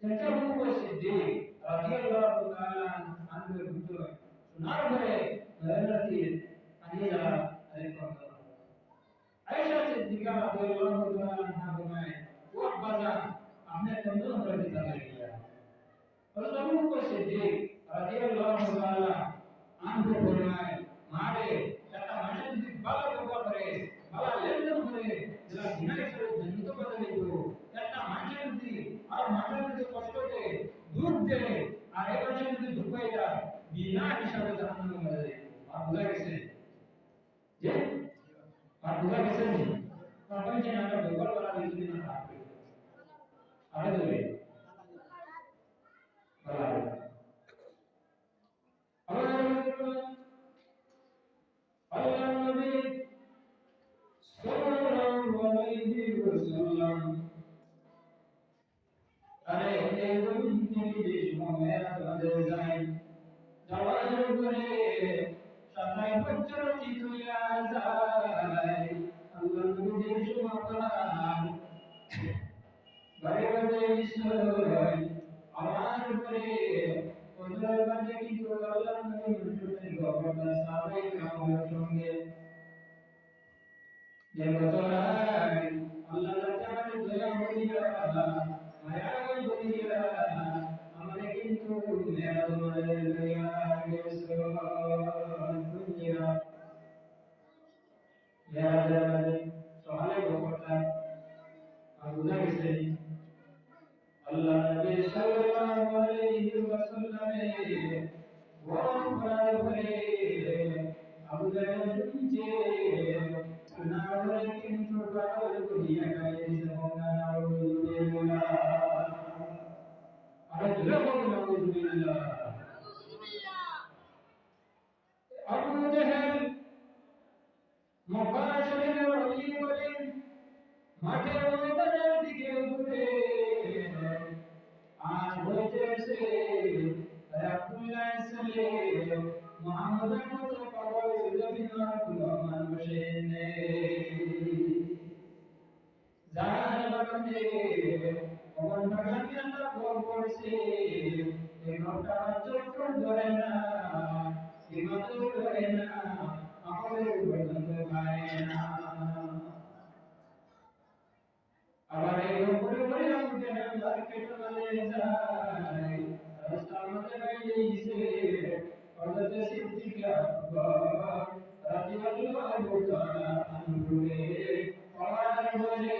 সেটা বহু সিদ্দিক রাদিয়াল্লাহু তাআলা আনহু ভিতর শোনার পরে জান্নাতি আনিয়া আরেকবার আয়েশা সিদ্দিকা রাদিয়াল্লাহু তাআলা আনহা বলেন ও আব্বাজান আপনি কোন ধরে দিতে লাগিয়া হযরত আবু বকর সিদ্দিক রাদিয়াল্লাহু তাআলা আনহু বলেন মারে একটা মানুষ যদি ভালো ব্যবহার করে ভালো লেনদেন করে যারা বিনা হিসেবে জন্মিত করে দিত একটা মানুষ যদি আর মানুষ যদি কষ্ট দেয় দুঃখ দেয় আর এই মানুষ যদি দুঃখ হয়ে যায় বিনা হিসাবে জাহান্নামে মরে যায় আর বুঝা গেছে যে আর বুঝা গেছে নি তখন যে আমরা ব্যবহার করা হয়েছে না থাকবে আরে দেবে বলা আল্লাহ নবী সাল্লাল্লাহু আলাইহি ওয়াসাল্লাম আরে এই জমিন থেকে যে সময় আমাদের যায় যাওয়ার পরে সবাই বছর চিতুয়া যায় আল্লাহ নবী যে সময় বারে বারে ঈশ্বর আমার উপরে ওদের বাড়ি কিন্তু আল্লাহ নবী মুসলিমের গভর্নর সাহেব আমার সঙ্গে যে বতরাই আল্লাহ তাআলা দয়া করিয়া মায়া করিয়া আমাদের কিন্তু মেরা তোমাদের দয়া গেছো দুনিয়া মেরা দয়া সহালে বকতা আল্লাহ গেছে আল্লাহ নবী সাল্লাল্লাহু আলাইহি ওয়াসাল্লামে ওয়ান করে আবু জাহেল শুনছে না বলে কিন্তু পাগল করিয়া গাইছে মোনা নাউযুবিল্লাহ আরে জোরে বলুন নাউযুবিল্লাহ আবু জাহেল মক্কা শরীফের ওলি বলে মাঠে ময়দানের দিকে ঘুরে আর বলতেছে আব্দুল্লাহ সাল্লাল্লাহু মুহাম্মদের মতো পাগল জমিনের কোনো মানুষে নেই জান বান্দে কোন বাগানে আমরা ভোগ করছি এই ঘরটা চোখ ধরে না সীমান্ত ধরে না আমাদের পর্যন্ত পায় না আবার এই উপরে উপরে আমাদের মার্কেট মানে যায় রাস্তা মধ্যে গাইছে হযরত সিদ্দিকা রাদিয়াল্লাহু তাআলা আনহু আর বলে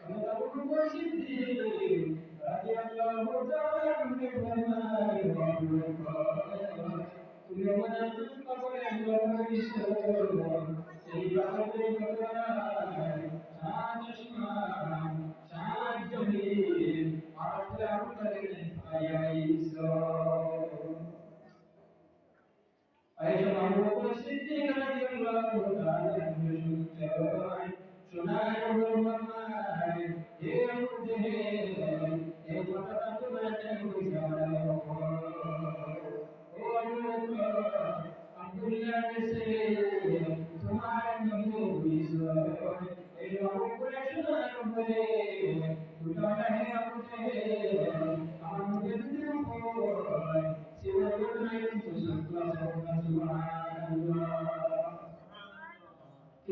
হযরত আবু বকর সিদ্দিক রাদিয়াল্লাহু তাআলা আনহু ফরমায় তুমি মনে চিন্তা করে আল্লাহর ঈশ্বর সেই বাহাদুর কথা শান শান জমিন আরশে আমরে আয়াইসো আয়েশা আবু বকর সিদ্দিক রাদিয়াল্লাহু তাআলা আনহু শোনায় ফরমায় হে আবু জাহেল এই কথাটা তোমার জানা হইছে ও আবু বকর আব্দুল্লাহ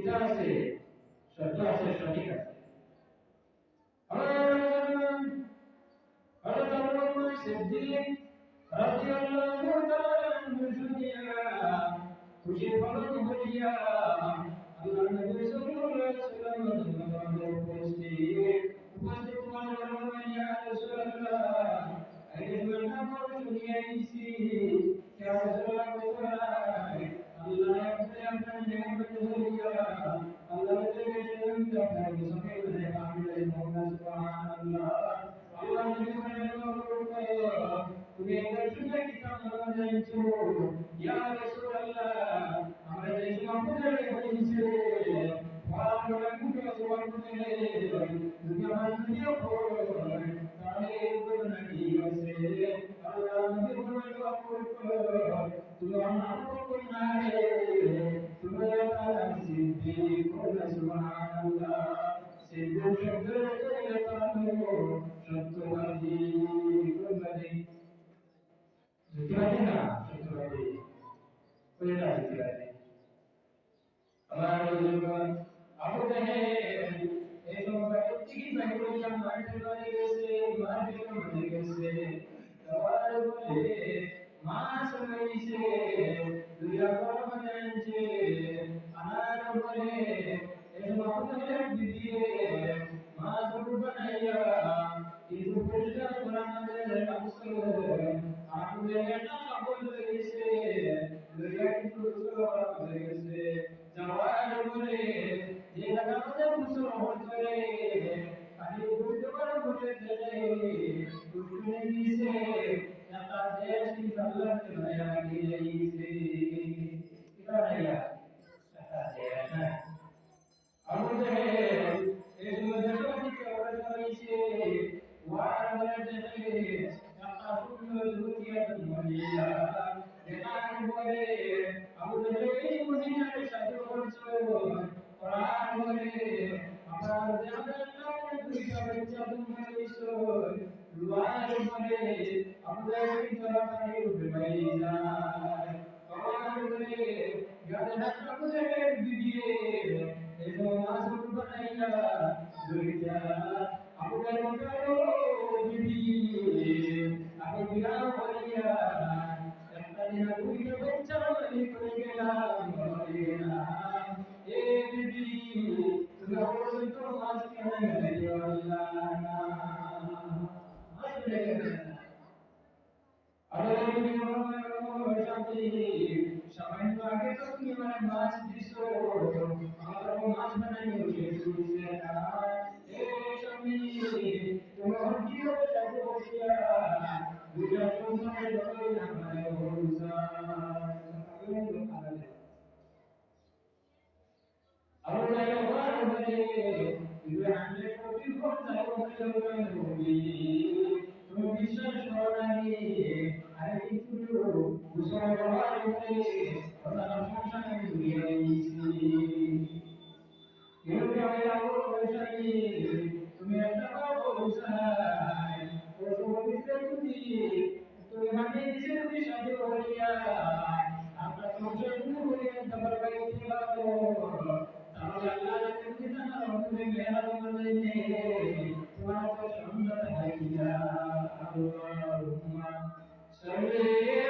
কিতা আছে সত্য আছে সঠিক আছে হযরত আবু বকর সিদ্দিক রাদিয়াল্লাহু তাআলা আনহু শুনিয়া খুশি হলেন বলিয়া আল্লাহ নবী সাল্লাল্লাহু আলাইহি ওয়াসাল্লাম উপস্থিত বললেন ইয়া রাসূলুল্লাহ আইয়ে নাম শুনিয়া আইছি ইয়া রাসূলুল্লাহ বলেন আল্লাহ আপনার নিয়ামত বলিয়া আল্লাহ থেকে শুনতে আপনার সঙ্গে বলে আমি সুবহানাল্লাহ আল্লাহ নবী বলেন তুমি একবার শুনে কিতাব নাম জানছো ইয়া রাসূলুল্লাহ আমরা যে সম্পদের হইছে ওয়ালা কুকে সুবহানাল্লাহ দুনিয়া দুনিয়া তাহলে এগুলো নাকি আছে আল্লাহ নবী বলেন তুমি আমার কোন নারে তুমি তাআলা সিদ্দিক সুবহানাল্লাহ সিদ্দিক শব্দের অর্থ সত্যবাদী কোনবাদী সত্যবাদী না সত্যবাদী কোনটা সত্যবাদী আমার জীবন আবু জাহেল এই সময় প্রত্যেকই বাইবেলের মাঠে চলে গেছে মাঠে চলে গেছে তার বলে মাস হইছে দুইয়া গরম জানছে আনার বলে এই মাহফিলের দিদিয়ে মাস বানাইয়া কিন্তু পরিষ্কার করানোর কাজল আপনি এটা বল গেছে দুইয়া কিন্তু করা হয়ে গেছে জওয়ান বলে যে লাগাতে মুসলমান করে খালি বুঝতে পারো বলে দেয় দুঃখে দিছে এটা দেশ কি আল্লাহ কে নয়া গিয়েছে এটা নয়া এটা দেশ না আমাদের এই দেশকে ওরা করেছে ওয়ার বলে দেয় এটা সুন্দর দুনিয়া দুনিয়া এটা বলে আমাদের এই মদিনার সাথে করছো কোরআন বলে আমার জানার দুইটা বাচ্চা তোমরা দিছো দুয়ার বলে আমাদের ভিতরে পানি উঠে যায় কোরআন বলে যাদের হাত করে দিদিয়ে এজন্য মাসুল বানাইয়া দুইটা আমাদের মতো দিদি আমি বিরাম করিয়া একটা দিন দুইটা বাচ্চা মালিক করে গেলাম এ দিদি তুমি আমার তো মাছ কেন দিও আল্লাহ না আসলে আরে তুমি আমার শান্তি সামান্য আগে তো তুমি আমার মাছ দিছো আমার মাছ বানাইও দিছে না এ স্বামী তোমার কি হবে সাথে বসিয়া দুইটা সংসারে ধরে না মানে ভরসা আমরা এবার বলে ইবে আনলে কবি করতে হবে বলি তুমি বিশ্বাস করো না আরে কিছু বুঝার বলে ওরা সংসারে দিয়ে দিয়েছি কেউ কেউ লাগো পয়সা দিয়ে তুমি একটা পয়সা ও সমিতিতে তুমি মানে দিছে তুমি সাথে বলিয়া আমরা সংসার শুরু করিয়া তোমার বাড়িতে যাবো তাহলে আল্লাহ তুমি জানো তুমি মেহরান করলে তোমার তো সুন্দর হাইয়া আল্লাহুম্মা সাল্লি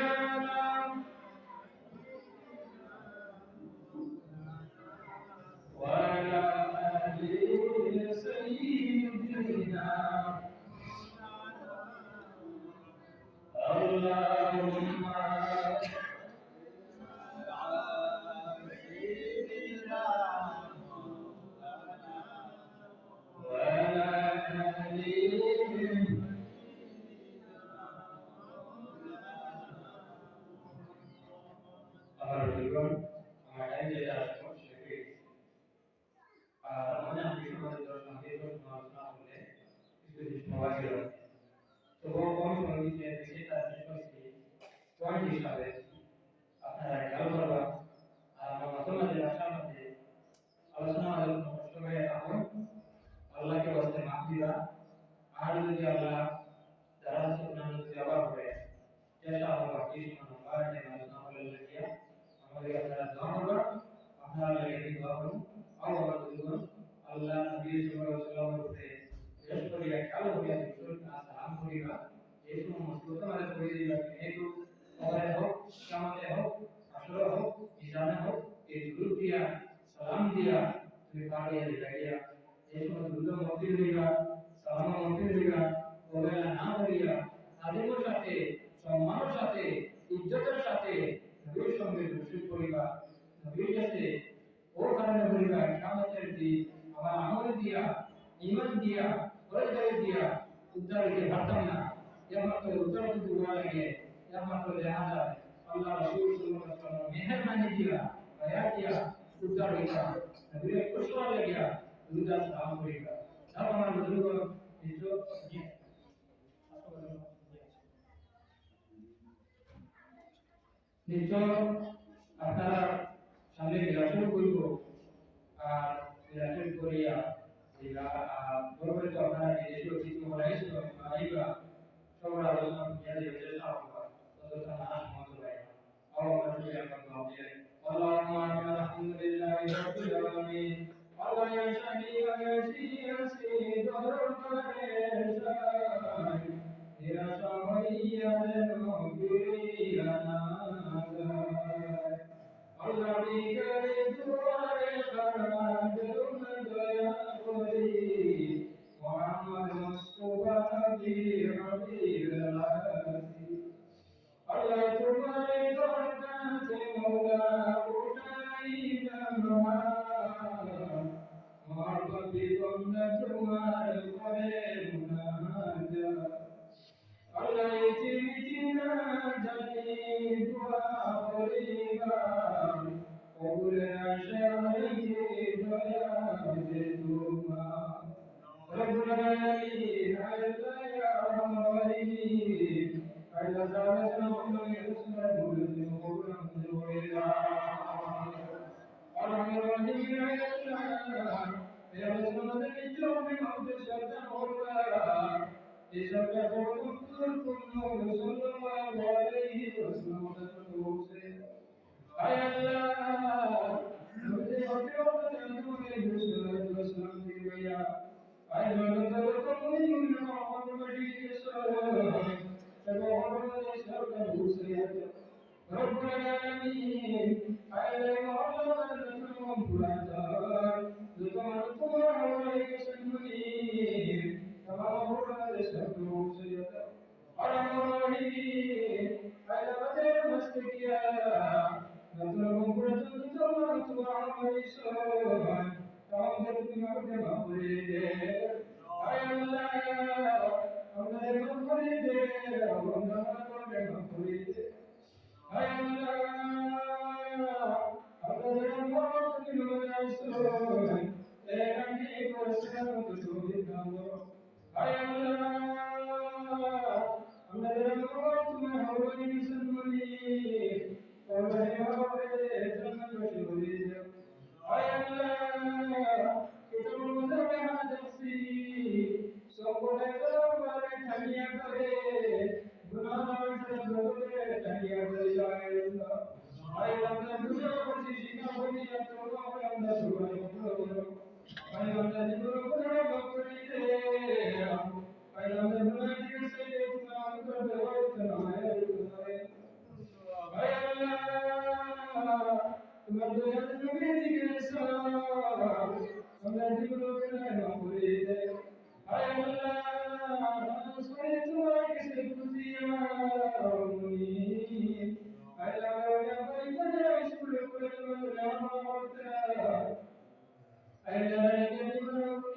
আলা وعلى آل سيدنا اللهم وعلى آل আমার জীবন আমার টাইম যেটা আসলো সেটাই মনে আমি সমাজের দর্শন আলোচনা করলে কিছু জিনিস পাওয়া গেল তো কোন সঙ্গীতে দেখে তার বিষয়টি পয়েন্ট হিসাবে আপনারা খেয়াল করবা আর আমার মাধ্যমে আসার মধ্যে আলোচনা কষ্ট করে এখন আল্লাহকে বলতে মাফ দিবা আর যদি আল্লাহ যারা সুন্নাহ যদি আবার হবে চেষ্টা হবে কি সুন্নাহ আলোচনা করে লাগিয়া আমাদের আপনারা দোয়া করবেন আপনারা লাগে দোয়া করুন করিবা এই সমস্ত তোমাদের করে দিবা কিন্তু কবরে হোক কিয়ামতে হোক আসরে হোক মিজানে হোক এই দুরূদ দিয়া সালাম দিয়া তুমি পাড়িয়ে দিবা এই সমস্ত দুরূদ মধ্যে দিবা সালাম মধ্যে দিবা কবরে না করিয়া তাদের সাথে সম্মানের সাথে ইজ্জতের সাথে নবীর সঙ্গে দুরূদ করিবা নবীর কাছে ও কারণে বলিবা কিয়ামতের দিন আমার আমল দিয়া ঈমান দিয়া পরহেজগারি দিয়া উদ্ধার হইতে পারতাম না একমাত্র উদ্ধার হইতে দোয়া লাগে একমাত্র দেখা যায় আল্লাহ রাসূল সাল্লাল্লাহু আলাইহি ওয়াসাল্লাম মেহেরবানি দিয়া দয়া দিয়া উদ্ধার হইতা নবীর খুশি লাগিয়া দুরূদ সালাম করিবা তাও আমার বুজুর্গ ইজ্জত নিয়ে নিশ্চয় আপনারা সামনে রিহার্সাল করব আর রিহার্সাল করিয়া বরাবর তো আপনারা বিদেশি অতিথি হলাইছিল আইবা সবার আলোচনা করিয়া দেবে চেষ্টা করবা ততক্ষণ আস মতো ভাই اللهم صل على محمد اللهم الحمد لله رب العالمين الله يا شفيع يا سيد يا سميع Allah bigare duare kharat daya kori Muhammad Mustafa bi habibillah Allah tumhare dargah se mawla utai jamwa mohabbat bi banda tumhare kore munaja Allah ichina jani dua koriba Obule ashari daya de duma Rabbul alamin alla ya rahmanin alla zalazna yusna bulzi qawlan zuwila Arhamar rahim alla ya rasulana ijumi mawdu shadda qawla Isabka qawlun kullu sallallahu alayhi wa sallam Ay Allah, mujhe aapke tandoori muslat waslam diya. Ay Allah, koi Muhammad badi salam. Muhammad sallallahu alaihi Rabbul alamin. Ay Allah, nakum purata. Zuman kumar alaihi sallam. Tamam Muhammad sallallahu alaihi Ar-Rahim. Ay Allah, mastikiya. Namun kurang tuan tuan Aisyah, kaum tertinggal di bawah. Ayallah, Allah yang memberi, Allah yang memberi. Ayallah, Allah yang memberi Aisyah, yang dikuasai untuk kita. Ayallah, Allah yang memberi sendiri. I